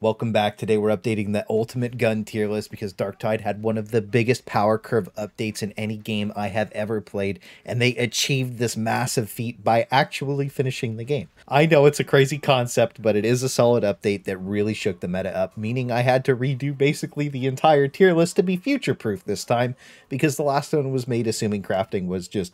Welcome back. Today we're updating the ultimate gun tier list because Darktide had one of the biggest power curve updates in any game I have ever played, and they achieved this massive feat by actually finishing the game. I know it's a crazy concept, but it is a solid update that really shook the meta up, meaning I had to redo basically the entire tier list to be future-proof this time, because the last one was made assuming crafting was just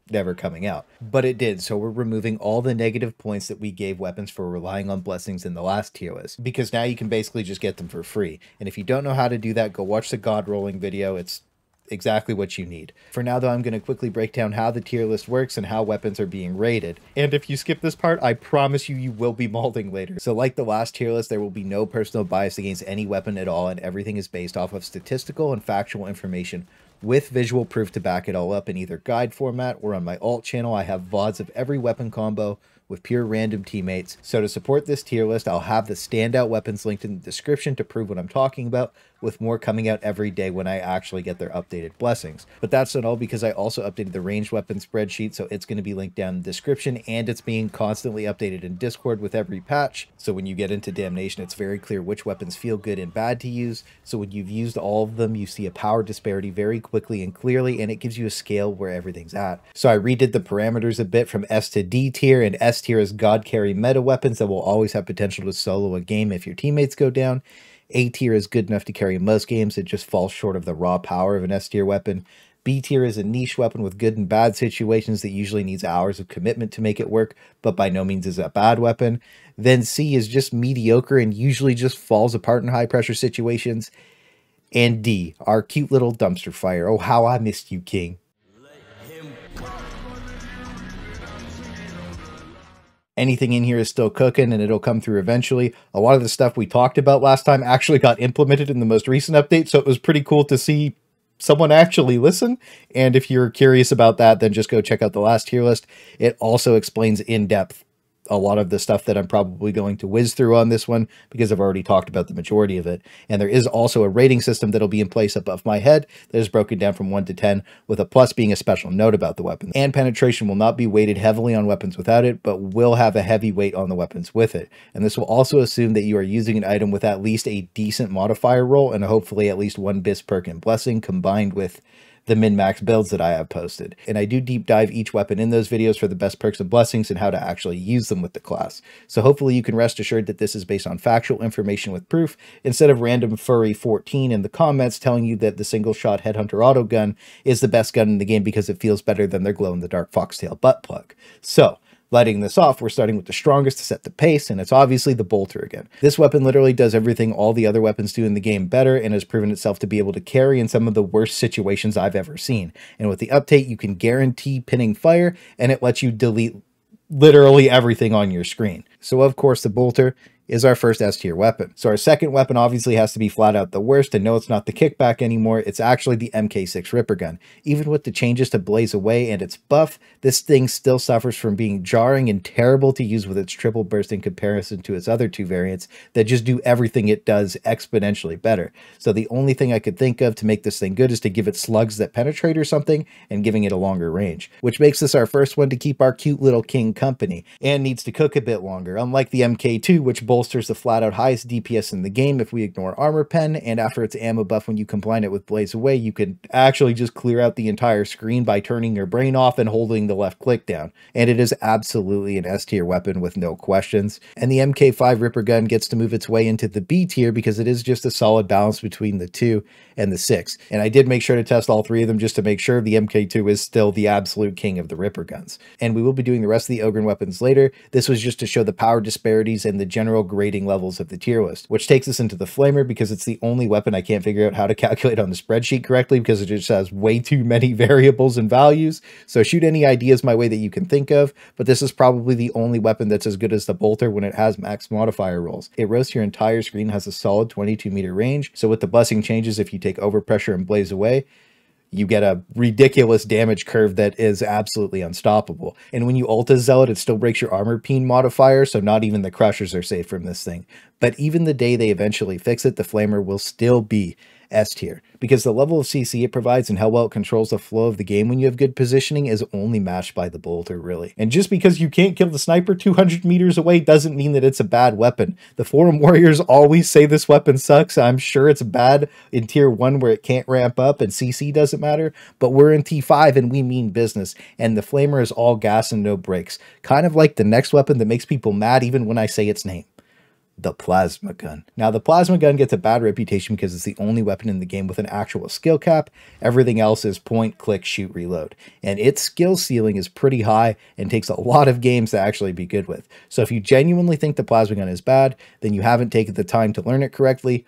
never coming out, but it did. So we're removing all the negative points that we gave weapons for relying on blessings in the last tier list, because now you can basically just get them for free. And if you don't know how to do that, go watch the god rolling video. It's exactly what you need. For now though, I'm going to quickly break down how the tier list works and how weapons are being rated. And if you skip this part, I promise you will be mauling later. So like the last tier list, there will be no personal bias against any weapon at all, and everything is based off of statistical and factual information with visual proof to back it all up in either guide format, or on my alt channel I have VODs of every weapon combo with pure random teammates. So to support this tier list, I'll have the standout weapons linked in the description to prove what I'm talking about, with more coming out every day when I actually get their updated blessings. But that's not all, because I also updated the ranged weapon spreadsheet, so it's going to be linked down in the description, and it's being constantly updated in Discord with every patch. So when you get into Damnation, it's very clear which weapons feel good and bad to use. So when you've used all of them, you see a power disparity very quickly and clearly, and it gives you a scale where everything's at. So I redid the parameters a bit from S to D tier, and S tier is god carry meta weapons that will always have potential to solo a game if your teammates go down. A tier is good enough to carry most games, it just falls short of the raw power of an S tier weapon. B tier is a niche weapon with good and bad situations that usually needs hours of commitment to make it work, but by no means is a bad weapon. Then C is just mediocre and usually just falls apart in high pressure situations. And D, our cute little dumpster fire. Oh, how I missed you, King. Anything in here is still cooking, and it'll come through eventually. A lot of the stuff we talked about last time actually got implemented in the most recent update, so it was pretty cool to see someone actually listen. And if you're curious about that, then just go check out the last tier list. It also explains in depth a lot of the stuff that I'm probably going to whiz through on this one, because I've already talked about the majority of it. And there is also a rating system that'll be in place above my head that is broken down from 1 to 10, with a plus being a special note about the weapon. And penetration will not be weighted heavily on weapons without it, but will have a heavy weight on the weapons with it. And this will also assume that you are using an item with at least a decent modifier roll, and hopefully at least one bis perk and blessing, combined with the min-max builds that I have posted. And I do deep dive each weapon in those videos for the best perks and blessings and how to actually use them with the class. So hopefully you can rest assured that this is based on factual information with proof, instead of random furry 14 in the comments telling you that the single shot Headhunter Autogun is the best gun in the game because it feels better than their glow-in-the-dark foxtail butt plug. So lighting this off, we're starting with the strongest to set the pace, and it's obviously the bolter again. This weapon literally does everything all the other weapons do in the game better, and has proven itself to be able to carry in some of the worst situations I've ever seen. And with the update, you can guarantee pinning fire, and it lets you delete literally everything on your screen. So of course the bolter is our first S tier weapon. So our second weapon obviously has to be flat out the worst, and no, it's not the Kickback anymore, it's actually the MK6 Ripper Gun. Even with the changes to Blaze Away and its buff, this thing still suffers from being jarring and terrible to use with its triple burst in comparison to its other two variants that just do everything it does exponentially better. So the only thing I could think of to make this thing good is to give it slugs that penetrate or something, and giving it a longer range, which makes this our first one to keep our cute little king company, and needs to cook a bit longer, unlike the MK2, which bolsters the flat out highest DPS in the game if we ignore armor pen, and after its ammo buff, when you combine it with Blaze Away, you can actually just clear out the entire screen by turning your brain off and holding the left click down. And it is absolutely an S tier weapon with no questions. And the MK5 Ripper Gun gets to move its way into the B tier because it is just a solid balance between the 2 and the 6. And I did make sure to test all 3 of them just to make sure the MK2 is still the absolute king of the Ripper Guns. And we will be doing the rest of the Ogryn weapons later. This was just to show the power disparities and the general grading levels of the tier list, which takes us into the Flamer, because it's the only weapon I can't figure out how to calculate on the spreadsheet correctly, because it just has way too many variables and values. So shoot any ideas my way that you can think of, but this is probably the only weapon that's as good as the bolter when it has max modifier rolls. It roasts your entire screen, has a solid 22-meter range, so with the blessing changes, if you take overpressure and Blaze Away, you get a ridiculous damage curve that is absolutely unstoppable. And when you ult as Zealot, it still breaks your armor peen modifier, so not even the crushers are safe from this thing. But even the day they eventually fix it, the Flamer will still be S tier, because the level of CC it provides and how well it controls the flow of the game when you have good positioning is only matched by the bolter, really. And just because you can't kill the sniper 200 meters away doesn't mean that it's a bad weapon. The forum warriors always say this weapon sucks. I'm sure it's bad in tier 1 where it can't ramp up and CC doesn't matter, but we're in T5 and we mean business, and the flamer is all gas and no brakes. Kind of like the next weapon that makes people mad even when I say its name. The plasma gun. Now, the plasma gun gets a bad reputation because it's the only weapon in the game with an actual skill cap. Everything else is point, click, shoot, reload. And its skill ceiling is pretty high and takes a lot of games to actually be good with. So if you genuinely think the plasma gun is bad, then you haven't taken the time to learn it correctly,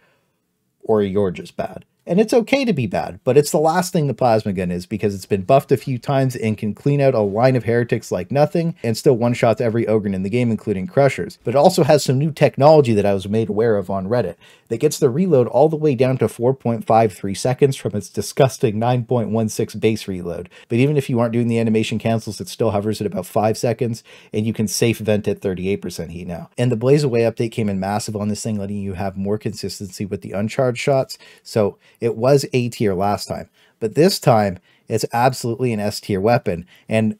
or you're just bad. And it's okay to be bad, but it's the last thing the plasma gun is, because it's been buffed a few times and can clean out a line of heretics like nothing, and still one-shots every Ogryn in the game, including crushers. But it also has some new technology that I was made aware of on Reddit that gets the reload all the way down to 4.53 seconds from its disgusting 9.16 base reload. But even if you aren't doing the animation cancels, it still hovers at about 5 seconds, and you can safe vent at 38% heat now. And the Blaze Away update came in massive on this thing, letting you have more consistency with the uncharged shots. So it was A tier last time, but this time it's absolutely an S tier weapon, and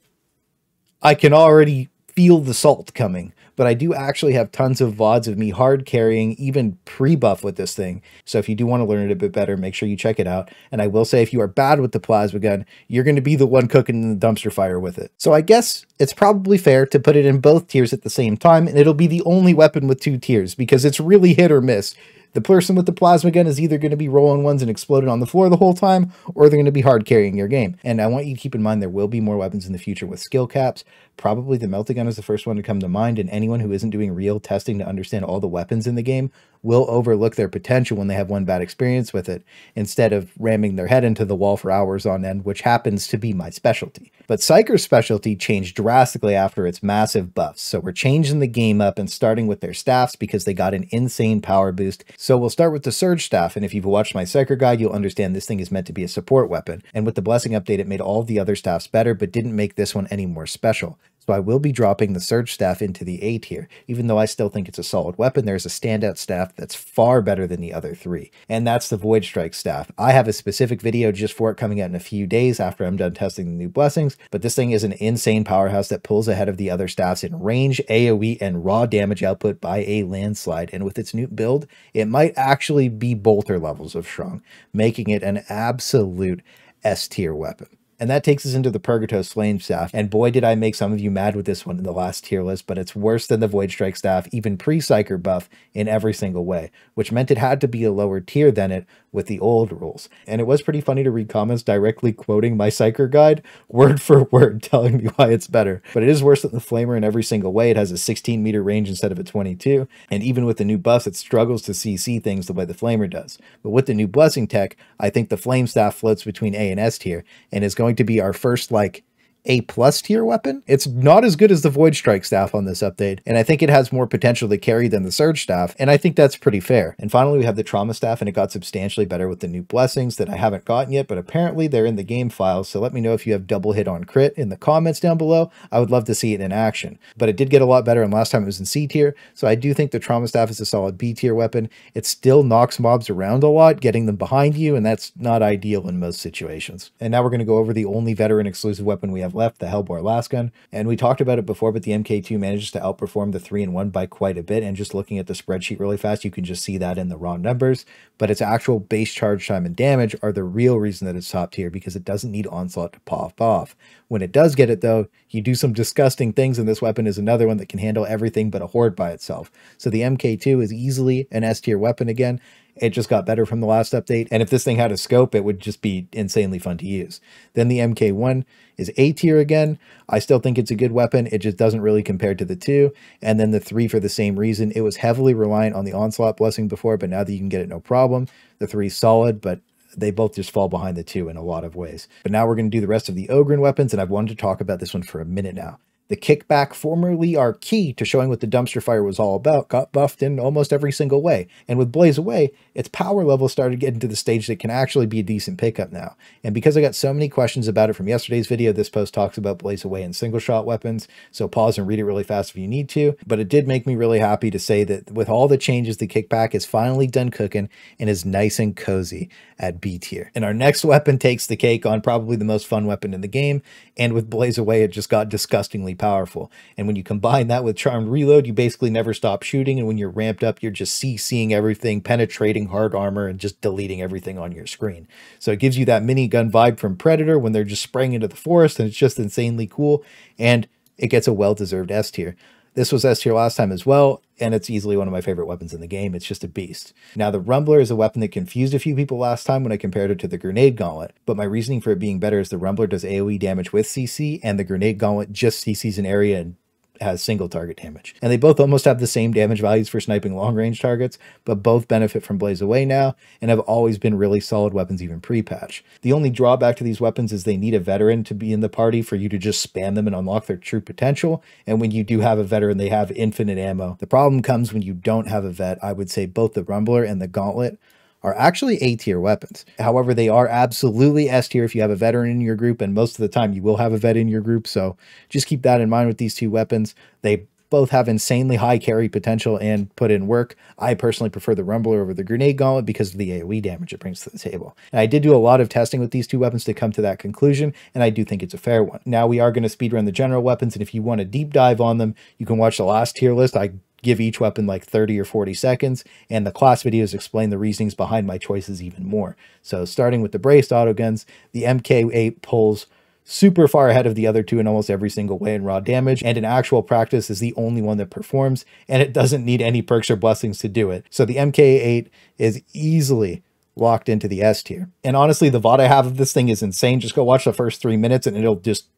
I can already feel the salt coming. But I do actually have tons of VODs of me hard carrying, even pre-buff with this thing. So if you do want to learn it a bit better, make sure you check it out. And I will say, if you are bad with the plasma gun, you're going to be the one cooking in the dumpster fire with it. So I guess it's probably fair to put it in both tiers at the same time, and it'll be the only weapon with 2 tiers, because it's really hit or miss. The person with the plasma gun is either going to be rolling ones and exploding on the floor the whole time, or they're going to be hard carrying your game. And I want you to keep in mind there will be more weapons in the future with skill caps. Probably the melta gun is the first one to come to mind, and anyone who isn't doing real testing to understand all the weapons in the game will overlook their potential when they have one bad experience with it, instead of ramming their head into the wall for hours on end, which happens to be my specialty. But Psyker's specialty changed drastically after its massive buffs, so we're changing the game up and starting with their staffs because they got an insane power boost. So we'll start with the Surge Staff, and if you've watched my Psyker guide, you'll understand this thing is meant to be a support weapon, and with the Blessing update it made all the other staffs better, but didn't make this one any more special. So I will be dropping the Surge Staff into the A tier. Even though I still think it's a solid weapon, there's a standout staff that's far better than the other 3. And that's the Voidstrike Staff. I have a specific video just for it coming out in a few days after I'm done testing the new blessings, but this thing is an insane powerhouse that pulls ahead of the other staffs in range, AoE, and raw damage output by a landslide. And with its new build, it might actually be bolter levels of strong, making it an absolute S tier weapon. And that takes us into the Purgatos Flame Staff, and boy did I make some of you mad with this one in the last tier list, but it's worse than the Voidstrike Staff, even pre-Psyker buff, in every single way, which meant it had to be a lower tier than it with the old rules. And it was pretty funny to read comments directly quoting my Psyker guide, word for word, telling me why it's better. But it is worse than the Flamer in every single way. It has a 16-meter range instead of a 22, and even with the new buffs, it struggles to CC things the way the Flamer does. But with the new Blessing tech, I think the Flame Staff floats between A and S tier, and is going to be our first, like, A+ tier weapon. It's not as good as the Voidstrike Staff on this update, and I think it has more potential to carry than the Surge Staff, and I think that's pretty fair. And finally, we have the Trauma Staff, and it got substantially better with the new blessings that I haven't gotten yet, but apparently they're in the game files, so let me know if you have double hit on crit in the comments down below. I would love to see it in action. But it did get a lot better, and last time it was in C tier, so I do think the Trauma Staff is a solid B tier weapon. It still knocks mobs around a lot, getting them behind you, and that's not ideal in most situations. And now we're going to go over the only veteran exclusive weapon we have left, the Helbore Lasgun. And we talked about it before, but the MK2 manages to outperform the 3-in-1 by quite a bit, and just looking at the spreadsheet really fast, you can just see that in the raw numbers. But its actual base charge time and damage are the real reason that it's top tier, because it doesn't need Onslaught to pop off. When it does get it though, you do some disgusting things, and this weapon is another one that can handle everything but a horde by itself. So the MK2 is easily an S tier weapon again. It just got better from the last update, and if this thing had a scope, it would just be insanely fun to use. Then the MK1 is A tier again. I still think it's a good weapon, it just doesn't really compare to the 2. And then the 3 for the same reason. It was heavily reliant on the Onslaught blessing before, but now that you can get it no problem, the 3 is solid, but they both just fall behind the 2 in a lot of ways. But now we're going to do the rest of the Ogryn weapons, and I've wanted to talk about this one for a minute now. The Kickback, formerly our key to showing what the dumpster fire was all about, got buffed in almost every single way. And with Blaze Away, its power level started getting to the stage that can actually be a decent pickup now. And because I got so many questions about it from yesterday's video, this post talks about Blaze Away and single shot weapons, so pause and read it really fast if you need to. But it did make me really happy to say that with all the changes, the Kickback is finally done cooking and is nice and cozy at B tier. And our next weapon takes the cake on probably the most fun weapon in the game, and with Blaze Away, it just got disgustingly powerful. And when you combine that with Charmed Reload, you basically never stop shooting, and when you're ramped up, you're just CCing everything, penetrating hard armor, and just deleting everything on your screen. So it gives you that minigun vibe from Predator when they're just spraying into the forest, and it's just insanely cool, and it gets a well-deserved S tier. This was S tier last time as well, and it's easily one of my favorite weapons in the game. It's just a beast. Now, the Rumbler is a weapon that confused a few people last time when I compared it to the Grenade Gauntlet, but my reasoning for it being better is the Rumbler does AoE damage with CC, and the Grenade Gauntlet just CCs an area and has single target damage. And they both almost have the same damage values for sniping long range targets, but both benefit from Blaze Away now and have always been really solid weapons even pre-patch. The only drawback to these weapons is they need a veteran to be in the party for you to just spam them and unlock their true potential. And when you do have a veteran, they have infinite ammo. The problem comes when you don't have a vet. I would say both the Rumbler and the Gauntlet are actually A tier weapons. However, they are absolutely S tier if you have a veteran in your group, and most of the time you will have a vet in your group, so just keep that in mind with these two weapons. They both have insanely high carry potential and put in work. I personally prefer the Rumbler over the Grenade Gauntlet because of the AoE damage it brings to the table. And I did do a lot of testing with these two weapons to come to that conclusion, and I do think it's a fair one. Now we are going to speedrun the general weapons, and if you want a deep dive on them, you can watch the last tier list. I give each weapon like 30 or 40 seconds, and the class videos explain the reasonings behind my choices even more. So starting with the braced autoguns, the MK8 pulls super far ahead of the other two in almost every single way in raw damage, and in actual practice is the only one that performs, and it doesn't need any perks or blessings to do it. So the MK8 is easily locked into the S tier. And honestly, the VOD I have of this thing is insane. Just go watch the first 3 minutes and it'll just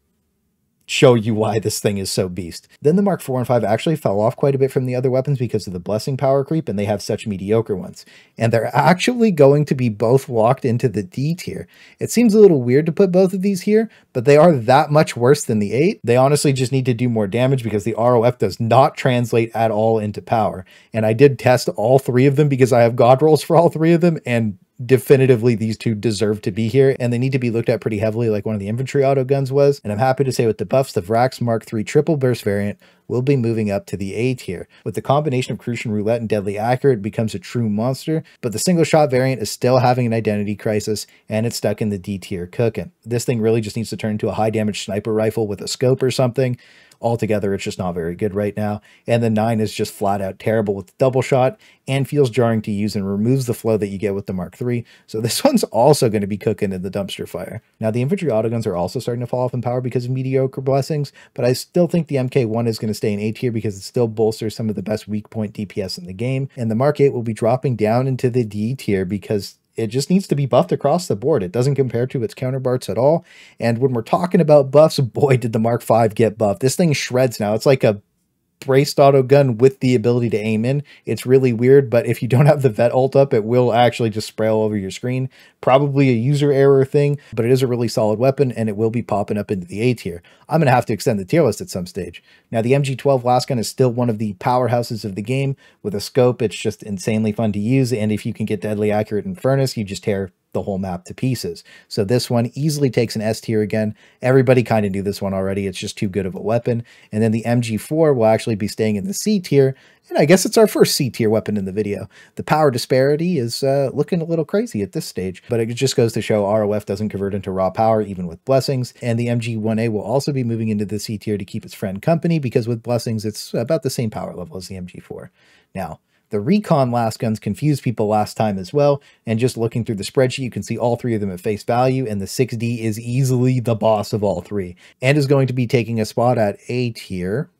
show you why this thing is so beast. Then the Mark 4 and 5 actually fell off quite a bit from the other weapons because of the blessing power creep, and they have such mediocre ones. And they're actually going to be both locked into the D tier. It seems a little weird to put both of these here, but they are that much worse than the 8. They honestly just need to do more damage because the ROF does not translate at all into power. And I did test all 3 of them because I have god rolls for all 3 of them, and definitively these two deserve to be here, and they need to be looked at pretty heavily like one of the Infantry Autoguns was. And I'm happy to say with the buffs, the Vrax Mark III triple burst variant will be moving up to the A tier. With the combination of Crucian Roulette and Deadly Accurate, it becomes a true monster, but the single shot variant is still having an identity crisis, and it's stuck in the D tier cooking. This thing really just needs to turn into a high damage sniper rifle with a scope or something. Altogether, it's just not very good right now. And the 9 is just flat out terrible with the double shot and feels jarring to use and removes the flow that you get with the Mark III. So this one's also going to be cooking in the dumpster fire. Now, the Infantry Autoguns are also starting to fall off in power because of mediocre blessings, but I still think the MK1 is going to stay in A tier because it still bolsters some of the best weak point DPS in the game. And the Mark 8 will be dropping down into the D tier because it just needs to be buffed across the board. It doesn't compare to its counterparts at all. And when we're talking about buffs, boy, did the Mark V get buffed. This thing shreds now. It's like a braced autogun with the ability to aim in. It's really weird, but if you don't have the vet ult up, it will actually just spray all over your screen. Probably a user error thing, but it is a really solid weapon, and it will be popping up into the A tier. I'm going to have to extend the tier list at some stage. Now, the MG12 Lasgun is still one of the powerhouses of the game. With a scope, it's just insanely fun to use, and if you can get deadly accurate in Furnace, you just tear the whole map to pieces. So this one easily takes an S tier again. Everybody kind of knew this one already. It's just too good of a weapon. And then the MG4 will actually be staying in the C tier. And I guess it's our first C tier weapon in the video. The power disparity is looking a little crazy at this stage, but it just goes to show ROF doesn't convert into raw power even with blessings. And the MG1A will also be moving into the C tier to keep its friend company because with blessings, it's about the same power level as the MG4. Now, the Recon Lasguns confused people last time as well, and just looking through the spreadsheet, you can see all 3 of them at face value, and the 6D is easily the boss of all 3, and is going to be taking a spot at A tier.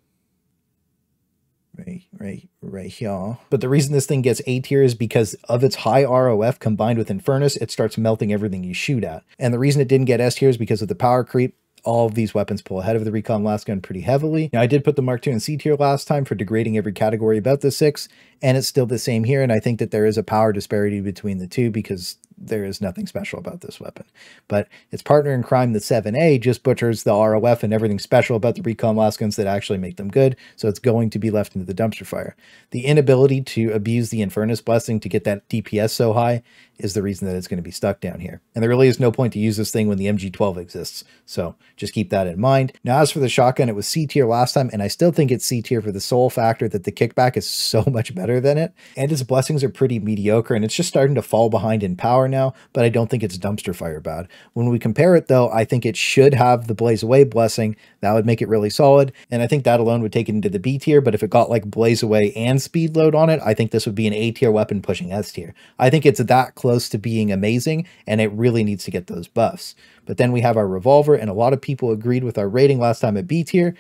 Right here. But the reason this thing gets A tier is because of its high ROF combined with Infernus, it starts melting everything you shoot at. And the reason it didn't get S tier is because of the power creep. All of these weapons pull ahead of the Recon Lasgun pretty heavily. Now, I did put the Mark II in C tier last time for degrading every category about the 6, and it's still the same here, and I think that there is a power disparity between the two because there is nothing special about this weapon. But its partner in crime, the 7A, just butchers the ROF and everything special about the Recon Lasguns that actually make them good, so it's going to be left into the dumpster fire. The inability to abuse the Infernus Blessing to get that DPS so high is the reason that it's going to be stuck down here. And there really is no point to use this thing when the MG12 exists, so just keep that in mind. Now, as for the shotgun, it was C tier last time, and I still think it's C tier for the sole factor that the kickback is so much better than it, and its blessings are pretty mediocre, and it's just starting to fall behind in power now, but I don't think it's dumpster fire bad. When we compare it though, I think it should have the Blaze Away blessing. That would make it really solid, and I think that alone would take it into the B tier, but if it got like Blaze Away and Speed Load on it, I think this would be an A tier weapon pushing S tier. I think it's that close to being amazing, and it really needs to get those buffs. But then we have our Revolver, and a lot of people agreed with our rating last time at B tier,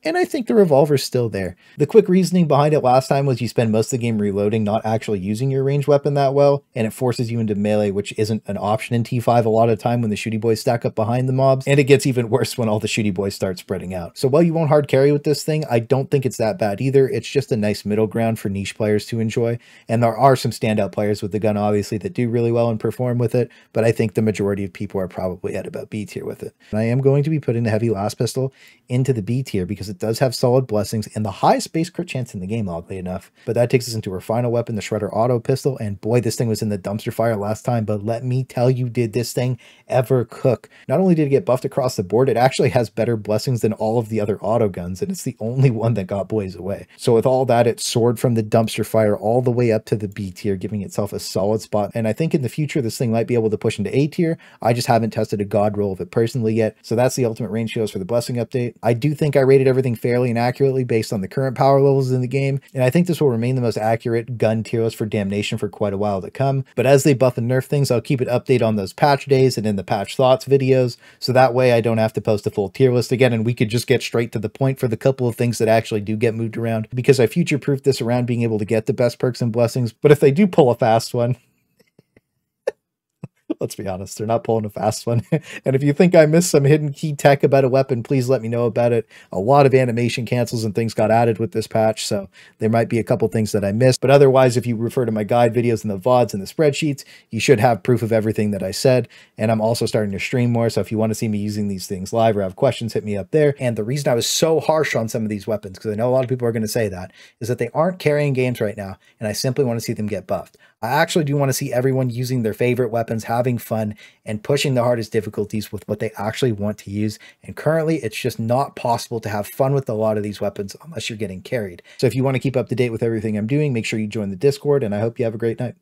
and I think the Revolver's still there. The quick reasoning behind it last time was you spend most of the game reloading, not actually using your ranged weapon that well, and it forces you into melee, which isn't an option in T5 a lot of the time when the shooty boys stack up behind the mobs, and it gets even worse when all the shooty boys start spreading out. So while you won't hard carry with this thing, I don't think it's that bad either. It's just a nice middle ground for niche players to enjoy, and there are some standout players with the gun, obviously, that do really well and perform with it, but I think the majority of people are probably at about B tier with it. And I am going to be putting the heavy Laspistol into the B tier because it does have solid blessings and the highest base crit chance in the game, oddly enough. But that takes us into our final weapon, the Shredder Autopistol, and boy, this thing was in the dumpster fire last time, but let me tell you, did this thing ever cook. Not only did it get buffed across the board, it actually has better blessings than all of the other autoguns, and it's the only one that got Blaze Away. So with all that, it soared from the dumpster fire all the way up to the B tier, giving itself a solid spot, and I think in the future this thing might be able to push into A tier. I just haven't tested a god roll of it personally yet. So that's the ultimate range shows for the blessing update. I do think I rated everything fairly and accurately based on the current power levels in the game, and I think this will remain the most accurate gun tier list for Damnation for quite a while to come. But as they buff and nerf things, I'll keep it updated on those patch days and in the patch thoughts videos, so that way I don't have to post a full tier list again, and we could just get straight to the point for the couple of things that actually do get moved around, because I future-proofed this around being able to get the best perks and blessings. But if they do pull a fast one, let's be honest, they're not pulling a fast one. And if you think I missed some hidden key tech about a weapon, please let me know about it. A lot of animation cancels and things got added with this patch, so there might be a couple things that I missed. But otherwise, if you refer to my guide videos and the VODs and the spreadsheets, you should have proof of everything that I said. And I'm also starting to stream more, so if you want to see me using these things live or have questions, hit me up there. And the reason I was so harsh on some of these weapons, because I know a lot of people are going to say that, is that they aren't carrying games right now, and I simply want to see them get buffed. I actually do want to see everyone using their favorite weapons, having fun, and pushing the hardest difficulties with what they actually want to use. And currently, it's just not possible to have fun with a lot of these weapons unless you're getting carried. So if you want to keep up to date with everything I'm doing, make sure you join the Discord, and I hope you have a great night.